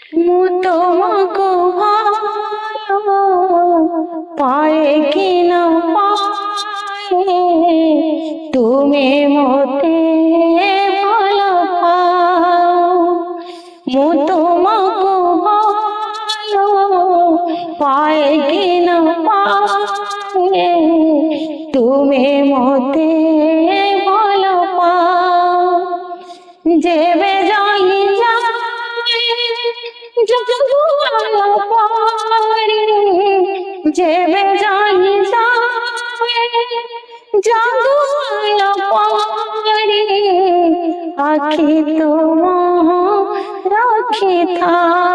তোমাকে ভালো পায়ে কি না পায়ে, তুমি মতে ভালো পাও। তোমাকে ভালো পায়ে কি না পায়ে, তুমি মতে ভালো পাও। যে বেজাই যে বেজাই আখি তোমার রাখি থা।